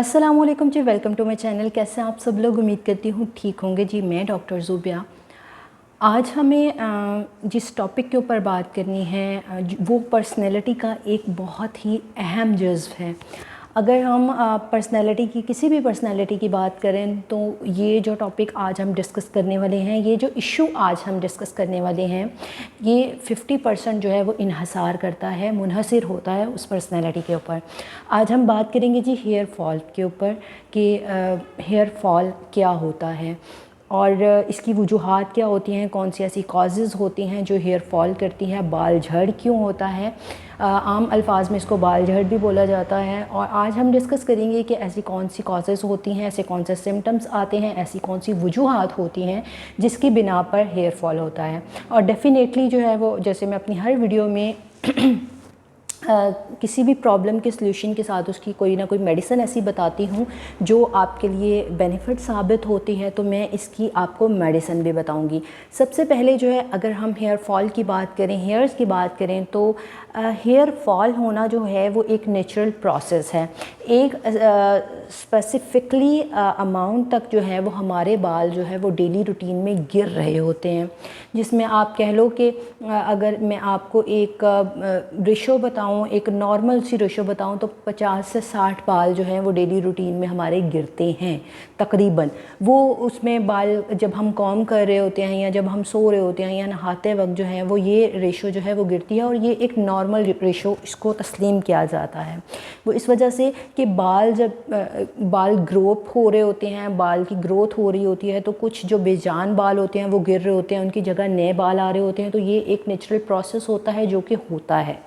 अस्सलामुअलैकुम जी, welcome to my channel. कैसे हैं आप सब लोग? उम्मीद करती हूँ ठीक होंगे जी। मैं डॉक्टर ज़ुबिया। आज हमें जिस टॉपिक के ऊपर बात करनी है वो पर्सनैलिटी का एक बहुत ही अहम जज़्व है। अगर हम पर्सनैलिटी की किसी भी पर्सनैलिटी की बात करें तो ये जो टॉपिक आज हम डिस्कस करने वाले हैं, ये जो इशू आज हम डिस्कस करने वाले हैं, ये 50% जो है वो इन्हसार करता है, मुनहसर होता है उस पर्सनैलिटी के ऊपर। आज हम बात करेंगे जी हेयर फॉल के ऊपर कि हेयर फॉल क्या होता है और इसकी वजूहात क्या होती हैं, कौन सी ऐसी कॉजेज़ होती हैं जो हेयर फॉल करती हैं, बाल झड़ क्यों होता है। आम अल्फाज में इसको बाल झड़ भी बोला जाता है। और आज हम डिस्कस करेंगे कि ऐसी कौन सी कॉजेज़ होती हैं, ऐसे कौन से सिम्टम्स आते हैं, ऐसी कौन सी वजूहात होती हैं जिसकी बिना पर हेयर फॉल होता है। और डेफ़िनेटली जो है वो, जैसे मैं अपनी हर वीडियो में किसी भी प्रॉब्लम के सल्यूशन के साथ उसकी कोई ना कोई मेडिसिन ऐसी बताती हूँ जो आपके लिए बेनिफिट साबित होती है, तो मैं इसकी आपको मेडिसिन भी बताऊँगी। सबसे पहले जो है, अगर हम हेयर फॉल की बात करें, हेयर्स की बात करें, तो हेयर फॉल होना जो है वो एक नेचुरल प्रोसेस है। एक स्पेसिफ़िकली अमाउंट तक जो है वो हमारे बाल जो है वो डेली रूटीन में गिर रहे होते हैं, जिसमें आप कह लो कि अगर मैं आपको एक रेशो बताऊं, एक नॉर्मल सी रेशो बताऊं, तो 50 से 60 बाल जो हैं वो डेली रूटीन में हमारे गिरते हैं तकरीबन। वो उसमें बाल जब हम कॉम कर रहे होते हैं या जब हम सो रहे होते हैं या नहाते वक्त जो है वो ये रेशो जो है वो गिरती है, और ये एक नॉर्मल रेशो इसको तस्लीम किया जाता है। वो इस वजह से कि बाल जब बाल ग्रोथ हो रहे होते हैं, बाल की ग्रोथ हो रही होती है, तो कुछ जो बेजान बाल होते हैं वो गिर रहे होते हैं, उनकी जगह नए बाल आ रहे होते हैं। तो ये एक नेचुरल प्रोसेस होता है जो कि होता है।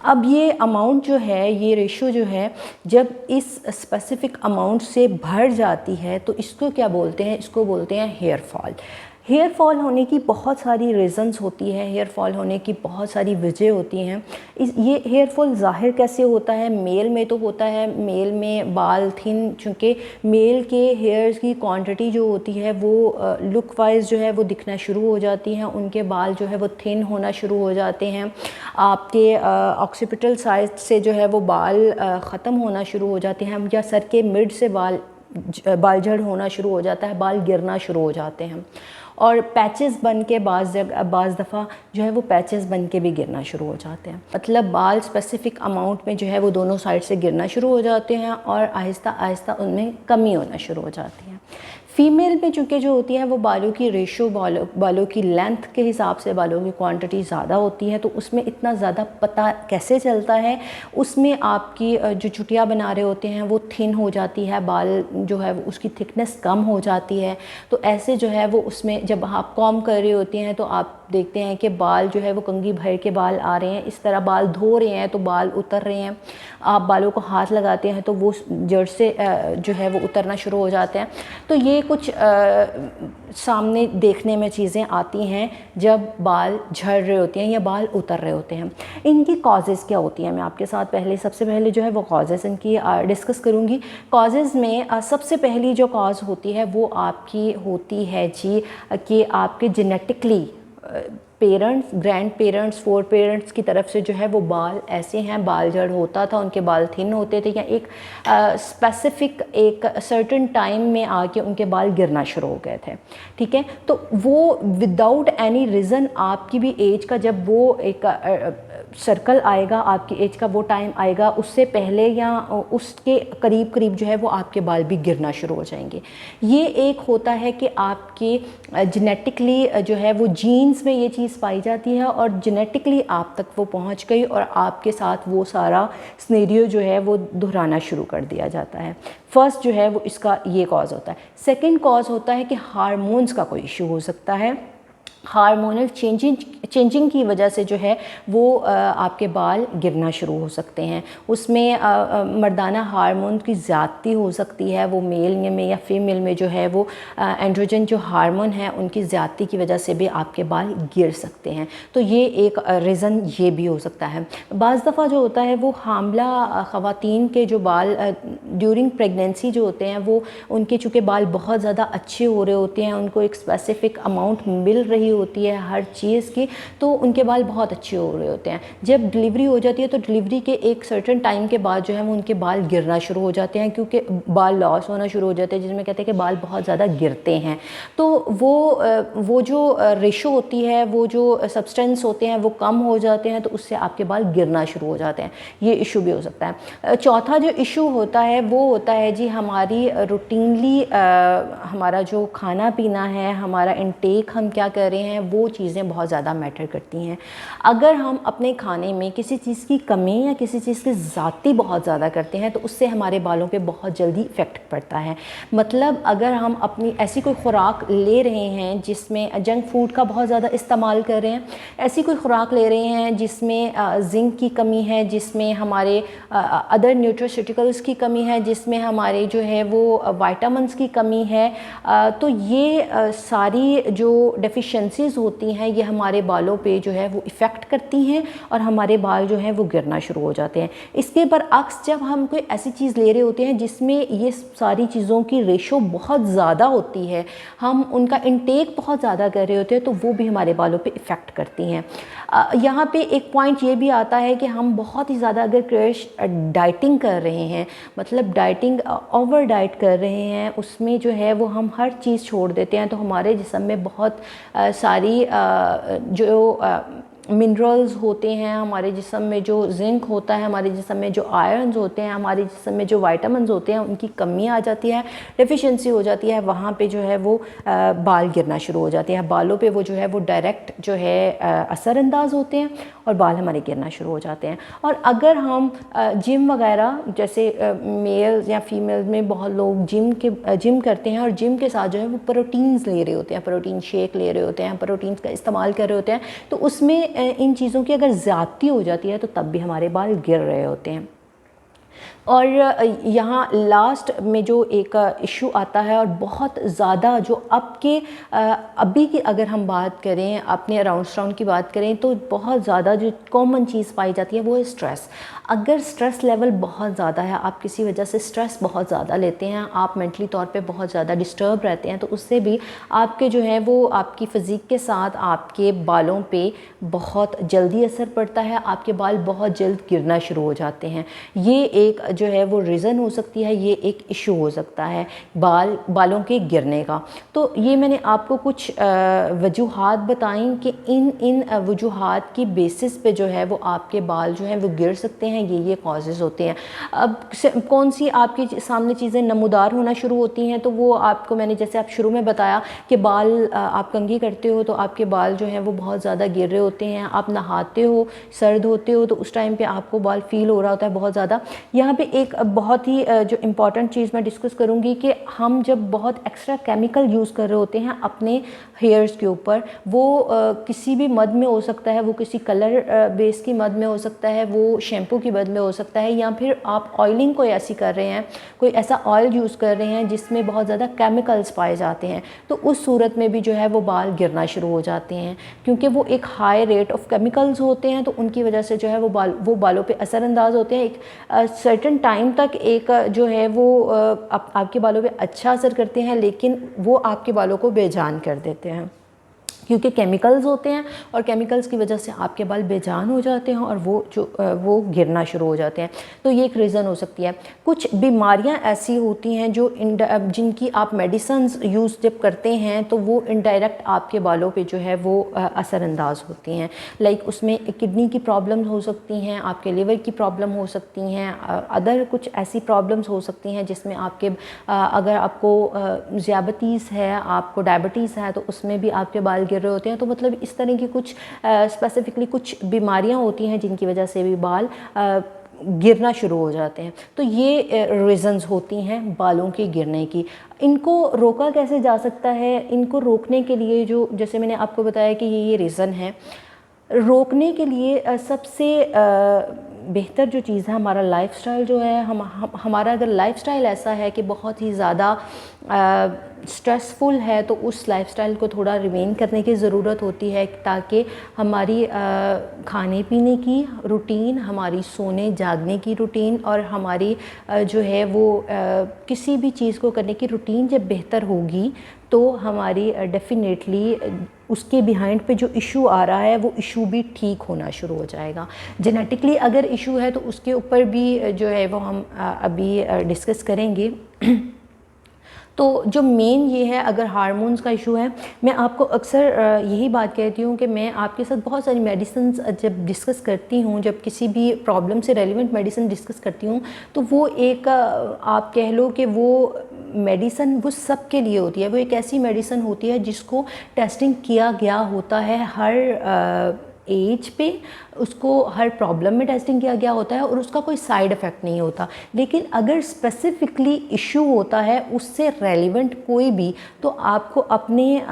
अब ये अमाउंट जो है, ये रेशो जो है, जब इस स्पेसिफ़िक अमाउंट से बढ़ जाती है तो इसको क्या बोलते हैं? इसको बोलते हैं हेयर फॉल। हेयर फॉल होने की बहुत सारी रीज़न्स होती हैं, हेयर फॉल होने की बहुत सारी वजह होती हैं। ये हेयर फॉल ज़ाहिर कैसे होता है? मेल में तो होता है, मेल में बाल थिन, चूँकि मेल के हेयर्स की क्वांटिटी जो होती है वो लुक वाइज जो है वो दिखना शुरू हो जाती हैं, उनके बाल जो है वो थिन होना शुरू हो जाते हैं। आपके ऑक्सीपिटल साइड से जो है वो बाल ख़त्म होना शुरू हो जाते हैं, या सर के मिड से बाल झड़ होना शुरू हो जाता है, बाल गिरना शुरू हो जाते हैं। और पैचेस बन के बाज़ दफ़ा जो है वो पैचेस बन के भी गिरना शुरू हो जाते हैं। मतलब बाल स्पेसिफ़िक अमाउंट में जो है वो दोनों साइड से गिरना शुरू हो जाते हैं और आहिस्ता आहिस्ता उनमें कमी होना शुरू हो जाती है। फ़ीमेल में चूँकि जो होती है वो बालों की रेशो, बालों की लेंथ के हिसाब से बालों की क्वांटिटी ज़्यादा होती है, तो उसमें इतना ज़्यादा पता कैसे चलता है? उसमें आपकी जो चुटिया बना रहे होते हैं वो थिन हो जाती है, बाल जो है वो उसकी थिकनेस कम हो जाती है। तो ऐसे जो है वो उसमें जब आप कॉम कर रही होती हैं तो आप देखते हैं कि बाल जो है वो कंघी भर के बाल आ रहे हैं, इस तरह बाल धो रहे हैं तो बाल उतर रहे हैं। आप बालों को हाथ लगाते हैं तो वो जड़ से जो है वो उतरना शुरू हो जाते हैं। तो ये कुछ सामने देखने में चीज़ें आती हैं जब बाल झड़ रहे होते हैं या बाल उतर रहे होते हैं। इनकी कॉजेज़ क्या होती हैं? मैं आपके साथ सबसे पहले जो है वो कॉजेज़ इनकी डिस्कस करूँगी। कॉजेज़ में सबसे पहली जो कॉज होती है वो आपकी होती है जी कि आपके genetically parents, grand parents, four parents की तरफ से जो है वो बाल ऐसे हैं, बाल झड़ होता था, उनके बाल थिन होते थे, या एक स्पेसिफ़िक एक सर्टेन टाइम में आके उनके बाल गिरना शुरू हो गए थे। ठीक है, तो वो विदाउट एनी रीज़न आपकी भी एज का जब वो एक सर्कल आएगा, आपकी एज का वो टाइम आएगा, उससे पहले या उसके करीब करीब जो है वो आपके बाल भी गिरना शुरू हो जाएंगे। ये एक होता है कि आपके जेनेटिकली जो है वो जीन्स में ये चीज़ पाई जाती है और जेनेटिकली आप तक वो पहुंच गई और आपके साथ वो सारा सिनेरियो जो है वो दोहराना शुरू कर दिया जाता है। फर्स्ट जो है वो इसका ये कॉज होता है। सेकंड कॉज होता है कि हार्मोन्स का कोई इशू हो सकता है। हार्मोनल चेंजिंग की वजह से जो है वो आपके बाल गिरना शुरू हो सकते हैं। उसमें मर्दाना हार्मोन की ज़्यादती हो सकती है, वो मेल में या फीमेल में जो है वो एंड्रोजन जो हार्मोन है उनकी ज़्यादती की वजह से भी आपके बाल गिर सकते हैं। तो ये एक रीज़न ये भी हो सकता है। बाज़ दफ़ा जो होता है वो हामला ख़वातीन के जो बाल ड्यूरिंग प्रेगनेंसी जो होते हैं वो उनके चूँकि बाल बहुत ज़्यादा अच्छे हो रहे होते हैं, उनको एक स्पेसिफ़िक अमाउंट मिल रही होती है हर चीज़ की, तो उनके बाल बहुत अच्छे हो रहे होते हैं। जब डिलीवरी हो जाती है तो डिलीवरी के एक सर्टेन टाइम के बाद जो है वो उनके बाल गिरना शुरू हो जाते हैं, क्योंकि बाल लॉस होना शुरू हो जाते हैं, जिसमें कहते हैं कि बाल बहुत ज़्यादा गिरते हैं। तो वो जो रेशो होती है, वो जो सब्सटेंस होते हैं वो कम हो जाते हैं, तो उससे आपके बाल गिरना शुरू हो जाते हैं। ये इशू भी हो सकता है। चौथा जो इशू होता है वो होता है जी हमारी रूटीनली हमारा जो खाना पीना है, हमारा इंटेक हम क्या कर रहे हैं, वो चीज़ें बहुत ज़्यादा मैटर करती हैं। अगर हम अपने खाने में किसी चीज़ की कमी या किसी चीज़ की ज़्यादती बहुत ज़्यादा करते हैं तो उससे हमारे बालों पे बहुत जल्दी इफ़ेक्ट पड़ता है। मतलब अगर हम अपनी ऐसी कोई ख़ुराक ले रहे हैं जिसमें जंक फूड का बहुत ज़्यादा इस्तेमाल कर रहे हैं, ऐसी कोई ख़ुराक ले रहे हैं जिसमें जिंक की कमी है, जिसमें हमारे अदर न्यूट्रोसिटिकल्स की कमी है, जिसमें हमारे जो है वो विटामिन्स की कमी है, तो ये सारी जो डेफिशिएंसीज़ होती हैं ये हमारे बालों पे जो है वो इफ़ेक्ट करती हैं और हमारे बाल जो हैं वो गिरना शुरू हो जाते हैं। इसके बरअक्स जब हम कोई ऐसी चीज़ ले रहे होते हैं जिसमें ये सारी चीज़ों की रेशो बहुत ज़्यादा होती है, हम उनका इंटेक बहुत ज़्यादा कर रहे होते हैं, तो वो भी हमारे बालों पे इफ़ेक्ट करती हैं। यहाँ पे एक पॉइंट ये भी आता है कि हम बहुत ही ज़्यादा अगर क्रैश डाइटिंग कर रहे हैं, मतलब डाइटिंग ओवर डाइट कर रहे हैं, उसमें जो है वो हम हर चीज़ छोड़ देते हैं, तो हमारे जिस्म में बहुत सारी जो मिनरल्स होते हैं, हमारे जिस्म में जो जिंक होता है, हमारे जिस्म में जो आयरन्स होते हैं, हमारे जिस्म में जो विटामिन्स होते हैं, उनकी कमी आ जाती है, डेफिशिएंसी हो जाती है। वहाँ पे जो है वो बाल गिरना शुरू हो जाते हैं। बालों पे वो जो है वो डायरेक्ट जो है असरअंदाज होते हैं और बाल हमारे गिरना शुरू हो जाते हैं। और अगर हम जिम वगैरह, जैसे मेल्स या फीमेल्स में बहुत लोग जिम करते हैं और जिम के साथ जो है वो प्रोटीन्स ले रहे होते हैं, प्रोटीन शेक ले रहे होते हैं, प्रोटीन्स का इस्तेमाल कर रहे होते हैं, तो उसमें इन चीज़ों की अगर ज़्यादती हो जाती है तो तब भी हमारे बाल गिर रहे होते हैं। और यहाँ लास्ट में जो एक इशू आता है और बहुत ज़्यादा जो अभी की अगर हम बात करें, अपने अराउंड की बात करें, तो बहुत ज़्यादा जो कॉमन चीज़ पाई जाती है वो है स्ट्रेस। अगर स्ट्रेस लेवल बहुत ज़्यादा है, आप किसी वजह से स्ट्रेस बहुत ज़्यादा लेते हैं, आप मेंटली तौर पे बहुत ज़्यादा डिस्टर्ब रहते हैं, तो उससे भी आपके जो है वो आपकी फ़िज़िक के साथ आपके बालों पे बहुत जल्दी असर पड़ता है, आपके बाल बहुत जल्द गिरना शुरू हो जाते हैं। ये एक जो है वो रीज़न हो सकती है, ये एक इशू हो सकता है बालों के गिरने का। तो ये मैंने आपको कुछ वजूहात बताई कि इन वजूहात की बेसिस पे जो है वो आपके बाल जो हैं वो गिर सकते हैं, ये कॉजेज़ होते हैं। अब कौन सी आपके सामने चीज़ें नमूदार होना शुरू होती हैं, तो वो आपको मैंने जैसे आप शुरू में बताया कि बाल आप कंघी करते हो तो आपके बाल जो हैं वो बहुत ज़्यादा गिर रहे होते हैं, आप नहाते हो, सर्द होते हो, तो उस टाइम पे आपको बाल फील हो रहा होता है बहुत ज़्यादा। यहाँ पे एक बहुत ही जो इम्पॉर्टेंट चीज़ मैं डिस्कस करूँगी कि हम जब बहुत एक्स्ट्रा केमिकल यूज़ कर रहे होते हैं अपने हेयर्स के ऊपर, वो किसी भी मद में हो सकता है, वो किसी कलर बेस की मद में हो सकता है, वो शैम्पू की मद में हो सकता है, या फिर आप ऑयलिंग कोई ऐसी कर रहे हैं, कोई ऐसा ऑयल यूज़ कर रहे हैं जिसमें बहुत ज़्यादा केमिकल्स पाए जाते हैं, तो उस सूरत में भी जो है वो बाल गिरना शुरू हो जाते हैं, क्योंकि वो एक हाई रेट ऑफ केमिकल्स होते हैं, तो उनकी वजह से जो है वो बालों पे असरअंदाज होते हैं। एक सर्टेन टाइम तक एक जो है वो आपके बालों पे अच्छा असर करते हैं, लेकिन वो आपके बालों को बेजान कर देते हैं, क्योंकि केमिकल्स होते हैं और केमिकल्स की वजह से आपके बाल बेजान हो जाते हैं और वो गिरना शुरू हो जाते हैं। तो ये एक रीज़न हो सकती है। कुछ बीमारियां ऐसी होती हैं जो जिनकी आप मेडिसिन्स यूज़ जब करते हैं तो वो इनडायरेक्ट आपके बालों पे जो है वो असरअंदाज होती हैं। लाइक उसमें किडनी की प्रॉब्लम हो सकती हैं, आपके लिवर की प्रॉब्लम हो सकती हैं, अदर कुछ ऐसी प्रॉब्लम्स हो सकती हैं जिसमें आपके अगर आपको ज़ियाबतीस है, आपको डायबिटीज़ है, तो उसमें भी आपके बाल गिर रहे होते हैं। तो मतलब इस तरह की कुछ स्पेसिफिकली कुछ बीमारियां होती हैं जिनकी वजह से भी बाल गिरना शुरू हो जाते हैं। तो ये रीज़न्स होती हैं बालों के गिरने की। इनको रोका कैसे जा सकता है? इनको रोकने के लिए जो जैसे मैंने आपको बताया कि ये रीज़न है, रोकने के लिए सबसे बेहतर जो चीज़ है हमारा लाइफस्टाइल जो है, हमारा अगर लाइफस्टाइल ऐसा है कि बहुत ही ज़्यादा स्ट्रेसफुल है तो उस लाइफस्टाइल को थोड़ा रिमेन करने की ज़रूरत होती है, ताकि हमारी खाने पीने की रूटीन, हमारी सोने जागने की रूटीन और हमारी जो है वो किसी भी चीज़ को करने की रूटीन जब बेहतर होगी तो हमारी डेफिनेटली उसके बिहाइंड पे जो इशू आ रहा है वो इशू भी ठीक होना शुरू हो जाएगा। जेनेटिकली अगर इशू है तो उसके ऊपर भी जो है वो हम अभी डिस्कस करेंगे। तो जो मेन ये है, अगर हार्मोन्स का इशू है, मैं आपको अक्सर यही बात कहती हूँ कि मैं आपके साथ बहुत सारी मेडिसिन्स जब डिस्कस करती हूँ, जब किसी भी प्रॉब्लम से रेलिवेंट मेडिसिन डिस्कस करती हूँ, तो वो एक आप कह लो कि वो मेडिसिन वो सब के लिए होती है। वो एक ऐसी मेडिसिन होती है जिसको टेस्टिंग किया गया होता है हर एज पे, उसको हर प्रॉब्लम में टेस्टिंग किया गया होता है और उसका कोई साइड इफ़ेक्ट नहीं होता। लेकिन अगर स्पेसिफिकली इशू होता है उससे रेलिवेंट कोई भी, तो आपको अपने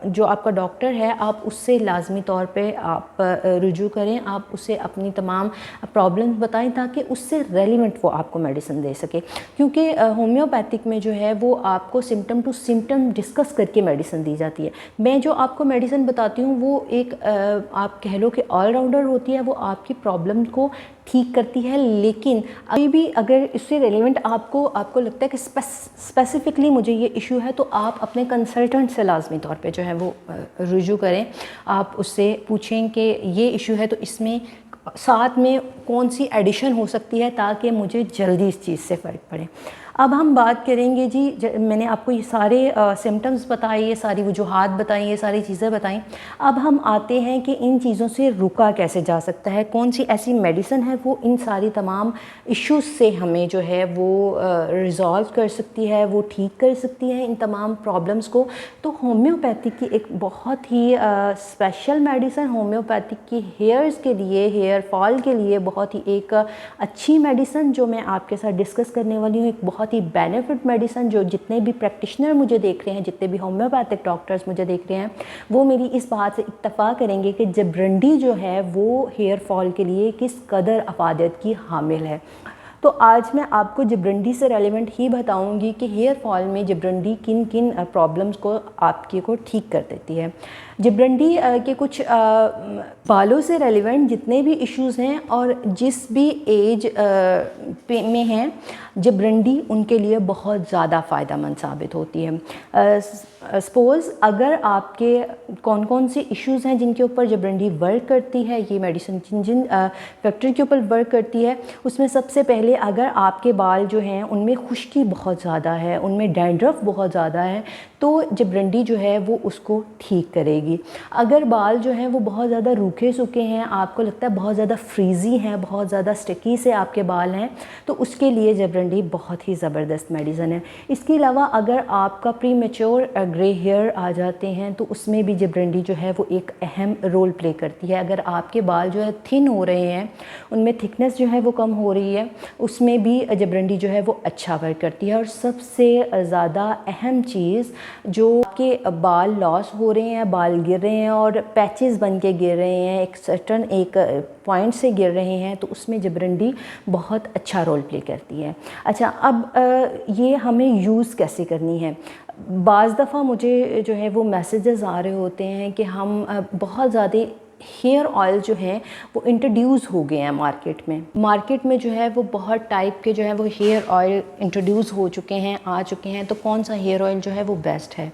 जो आपका डॉक्टर है, आप उससे लाजमी तौर पे आप रुजू करें, आप उसे अपनी तमाम प्रॉब्लम्स बताएं ताकि उससे रेलिवेंट वो आपको मेडिसिन दे सके। क्योंकि होम्योपैथिक में जो है वो आपको सिम्टम टू सिम्टम डिस्कस करके मेडिसिन दी जाती है। मैं जो आपको मेडिसिन बताती हूँ वो एक आप कह लो कि ऑलराउंडर होती है, वो आपकी प्रॉब्लम को ठीक करती है। लेकिन अभी भी अगर इससे रेलिवेंट आपको लगता है कि स्पेसिफिकली मुझे ये इशू है, तो आप अपने कंसल्टेंट से लाजमी तौर पे जो है वो रुजू करें। आप उससे पूछें कि ये इशू है तो इसमें साथ में कौन सी एडिशन हो सकती है ताकि मुझे जल्दी इस चीज़ से फ़र्क पड़े। अब हम बात करेंगे जी, मैंने आपको ये सारे सिम्टम्स बताए, ये सारी वजूहात बताई, ये सारी चीज़ें बताई। अब हम आते हैं कि इन चीज़ों से रुका कैसे जा सकता है, कौन सी ऐसी मेडिसिन है वो इन सारी तमाम इश्यूज़ से हमें जो है वो रिज़ॉल्व कर सकती है, वो ठीक कर सकती है इन तमाम प्रॉब्लम्स को। तो होम्योपैथिक की एक बहुत ही स्पेशल मेडिसिन, होम्योपैथिक की हेयर्स के लिए, हेयर फॉल के लिए बहुत ही एक अच्छी मेडिसिन जो मैं आपके साथ डिस्कस करने वाली हूँ। एक बहुत ही बेनिफिट मेडिसिन जो जितने भी प्रैक्टिशनर मुझे देख रहे हैं, जितने भी होम्योपैथिक डॉक्टर्स मुझे देख रहे हैं, वो मेरी इस बात से इत्तफाक करेंगे कि जबरंडी जो है वो हेयर फॉल के लिए किस कदर अफादियत की हामिल है। तो आज मैं आपको जबरंडी से रेलिवेंट ही बताऊंगी कि हेयर फॉल में जबरंडी किन किन प्रॉब्लम्स को आपके को ठीक कर देती है। जबरंडी के कुछ बालों से रेलिवेंट जितने भी इश्यूज़ हैं और जिस भी एज में हैं, जबरंडी उनके लिए बहुत ज़्यादा फ़ायदेमंद साबित होती है। सपोज़ अगर आपके कौन कौन से इश्यूज़ हैं जिनके ऊपर जबरंडी वर्क करती है, ये मेडिसिन जिन जिन फैक्टर के ऊपर वर्क करती है, उसमें सबसे पहले अगर आपके बाल जो हैं उनमें खुश्की बहुत ज़्यादा है, उनमें डैंड्रफ बहुत ज़्यादा है, तो जबरंडी जो है वो उसको ठीक करेगी। अगर बाल जो हैं वो बहुत ज़्यादा रूखे सूखे हैं, आपको लगता है बहुत ज़्यादा फ्रीज़ी हैं, बहुत ज़्यादा स्टिकी से आपके बाल हैं, तो उसके लिए जबरंडी बहुत ही ज़बरदस्त मेडिसिन है। इसके अलावा अगर आपका प्री मैच्योर ग्रे हेयर आ जाते हैं तो उसमें भी जबरंडी जो है वो एक अहम रोल प्ले करती है। अगर आपके बाल जो है थिन हो रहे हैं, उनमें थिकनेस जो है वो कम हो रही है, उसमें भी जबरंडी जो है वो अच्छा वर्क करती है। और सबसे ज़्यादा अहम चीज़, जो आपके बाल लॉस हो रहे हैं, बाल गिर रहे हैं और पैचेस बन के गिर रहे हैं, एक सर्टन एक पॉइंट से गिर रहे हैं, तो उसमें जबरंडी बहुत अच्छा रोल प्ले करती है। अच्छा, अब ये हमें यूज़ कैसे करनी है। बाज़ दफ़ा मुझे जो है वो मैसेजेस आ रहे होते हैं कि हम बहुत ज़्यादा हेयर ऑयल जो है वो इंट्रोड्यूस हो गए हैं मार्केट में जो है वो बहुत टाइप के जो है वो हेयर ऑयल इंट्रोड्यूस हो चुके हैं, आ चुके हैं। तो कौन सा हेयर ऑयल जो है वो बेस्ट है,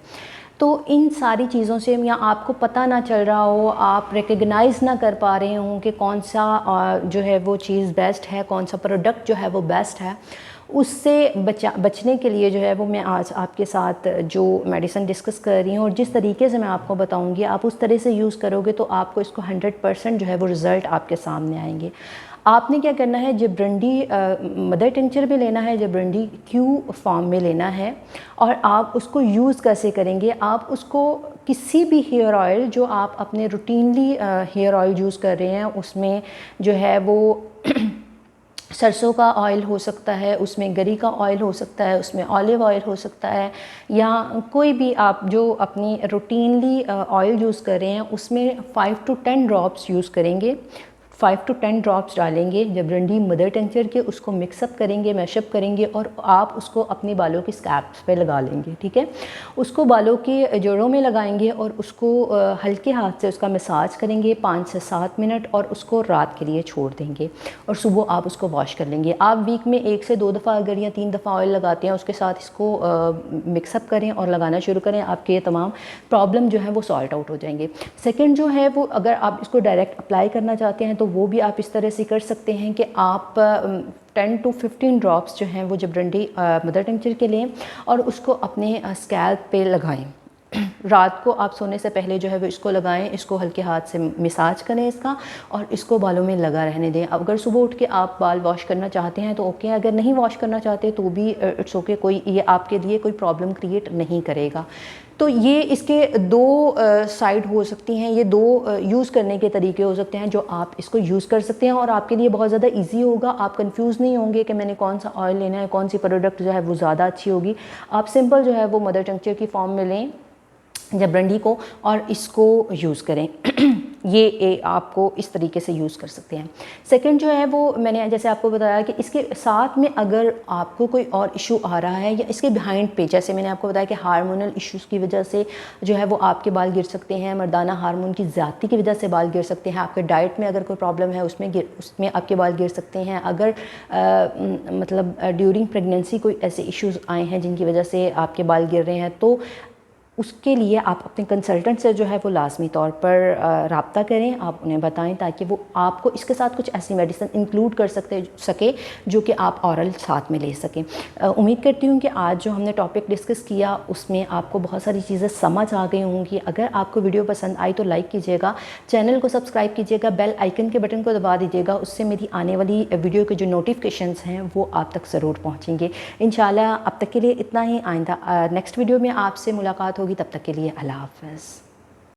तो इन सारी चीज़ों से या आपको पता ना चल रहा हो, आप रिकग्नाइज़ ना कर पा रहे हों कि कौन सा जो है वो चीज़ बेस्ट है, कौन सा प्रोडक्ट जो है वो बेस्ट है, उससे बचने के लिए जो है वो मैं आज आपके साथ जो मेडिसिन डिस्कस कर रही हूँ और जिस तरीके से मैं आपको बताऊँगी, आप उस तरह से यूज़ करोगे तो आपको इसको 100% जो है वो रिज़ल्ट आपके सामने आएंगे। आपने क्या करना है, जबरंडी मदर टिंचर में लेना है, जबरंडी क्यू फॉर्म में लेना है। और आप उसको यूज़ कैसे करेंगे, आप उसको किसी भी हेयर ऑयल जो आप अपने रूटीनली हेयर ऑयल यूज़ कर रहे हैं उसमें जो है वो सरसों का ऑयल हो सकता है, उसमें गरी का ऑयल हो सकता है, उसमें ऑलिव ऑयल हो सकता है, या कोई भी आप जो अपनी रूटीनली ऑयल यूज़ कर रहे हैं उसमें 5 to 10 ड्रॉप्स यूज़ करेंगे। 5 to 10 ड्रॉप्स डालेंगे जब रंडी मदर टिंचर के, उसको मिक्सअप करेंगे, मैशअप करेंगे और आप उसको अपने बालों की स्कैल्प्स पे लगा लेंगे, ठीक है। उसको बालों की जड़ों में लगाएंगे और उसको हल्के हाथ से उसका मसाज करेंगे 5 से 7 मिनट और उसको रात के लिए छोड़ देंगे और सुबह आप उसको वॉश कर लेंगे। आप वीक में 1 से 2 दफ़ा अगर या 3 दफ़ा ऑयल लगाते हैं, उसके साथ इसको मिक्सअप करें और लगाना शुरू करें, आपके तमाम प्रॉब्लम जो है वो सॉल्ट आउट हो जाएंगे। सेकंड जो है वो, अगर आप इसको डायरेक्ट अप्लाई करना चाहते हैं तो वो भी आप इस तरह से कर सकते हैं कि आप 10 to 15 ड्रॉप्स जो हैं वो जब रंडी मदर टिंचर के लें और उसको अपने स्कैल्प पे लगाएं। रात को आप सोने से पहले जो है वो इसको लगाएं, इसको हल्के हाथ से मसाज करें इसका और इसको बालों में लगा रहने दें। अगर सुबह उठ के आप बाल वॉश करना चाहते हैं तो ओके, अगर नहीं वॉश करना चाहते तो भी इट्स ओके, कोई ये आपके लिए कोई प्रॉब्लम क्रिएट नहीं करेगा। तो ये इसके 2 साइड हो सकती हैं, ये 2 यूज़ करने के तरीके हो सकते हैं जो आप इसको यूज़ कर सकते हैं और आपके लिए बहुत ज़्यादा इजी होगा। आप कंफ्यूज नहीं होंगे कि मैंने कौन सा ऑयल लेना है, कौन सी प्रोडक्ट जो है वो ज़्यादा अच्छी होगी। आप सिंपल जो है वो मदर टिंचर की फॉर्म में लें जब रंडी को और इसको यूज़ करें। ये आपको इस तरीके से यूज़ कर सकते हैं। सेकंड जो है वो मैंने जैसे आपको बताया कि इसके साथ में अगर आपको कोई और इशू आ रहा है या इसके बिहाइंड पे, जैसे मैंने आपको बताया कि हार्मोनल इश्यूज़ की वजह से जो है वो आपके बाल गिर सकते हैं, मर्दाना हार्मोन की ज़्यादती की वजह से बाल गिर सकते हैं, आपके डाइट में अगर कोई प्रॉब्लम है उसमें आपके बाल गिर सकते हैं, अगर मतलब ड्यूरिंग प्रेगनेंसी कोई ऐसे इश्यूज़ आए हैं जिनकी वजह से आपके बाल गिर रहे हैं, तो उसके लिए आप अपने कंसल्टेंट से जो है वो लाजमी तौर पर रब्ता करें, आप उन्हें बताएं ताकि वो आपको इसके साथ कुछ ऐसी मेडिसिन इंक्लूड कर सके जो कि आप औरल साथ में ले सकें। उम्मीद करती हूँ कि आज जो हमने टॉपिक डिस्कस किया उसमें आपको बहुत सारी चीज़ें समझ आ गई होंगी। अगर आपको वीडियो पसंद आई तो लाइक कीजिएगा, चैनल को सब्सक्राइब कीजिएगा, बेल आइकन के बटन को दबा दीजिएगा, उससे मेरी आने वाली वीडियो के जो नोटिफिकेशंस हैं वो आप तक ज़रूर पहुँचेंगे इंशाल्लाह। अब तक के लिए इतना ही, आइंदा नेक्स्ट वीडियो में आपसे मुलाकात होगी, तब तक के लिए अल्लाह हाफ़िज़।